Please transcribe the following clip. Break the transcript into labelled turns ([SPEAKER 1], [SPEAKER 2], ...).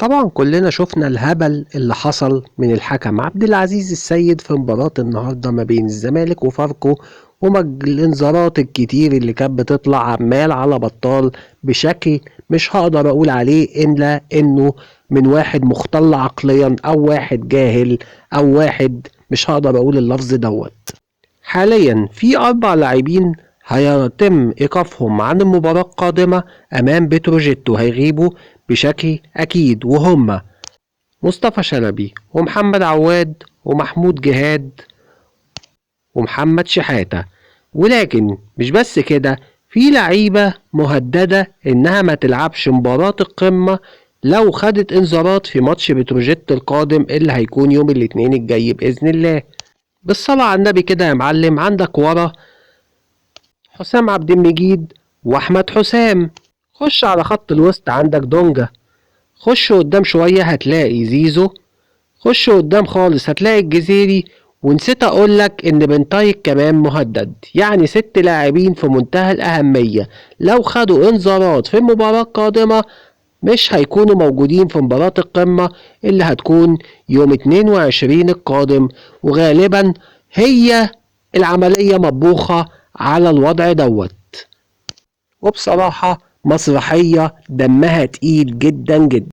[SPEAKER 1] طبعا كلنا شفنا الهبل اللي حصل من الحكم عبد العزيز السيد في مباراة النهاردة ما بين الزمالك وفاركو، الانذارات الكتير اللي كانت بتطلع عمال على بطال بشكل مش هقدر اقول عليه الا انه من واحد مختل عقليا او واحد جاهل او واحد مش هقدر اقول اللفظ دوت. حاليا في 4 لاعبين هيتم إيقافهم عن المباراة القادمة أمام بتروجيت وهيغيبوا بشكل أكيد، وهم مصطفى شلبي ومحمد عواد ومحمود جهاد ومحمد شحاتة. ولكن مش بس كده، في لعيبة مهددة إنها ما تلعبش مباراة القمة لو خدت إنذارات في ماتش بتروجيت القادم اللي هيكون يوم الاثنين الجاي بإذن الله. بالصلاة على النبي كده يا معلم، عندك ورا حسام عبد المجيد واحمد حسام. خش على خط الوسط عندك دونجا. خش قدام شوية هتلاقي زيزو. خش قدام خالص هتلاقي الجزيري. ونسيت اقولك ان بنتايك كمان مهدد، يعني 6 لاعبين في منتهى الاهمية لو خدوا انذارات في المباراة القادمة مش هيكونوا موجودين في مباراة القمة اللي هتكون يوم 22 القادم. وغالبا هي العملية مطبوخة على الوضع دوت. وبصراحة مسرحية دمها تقيل جدا جدا.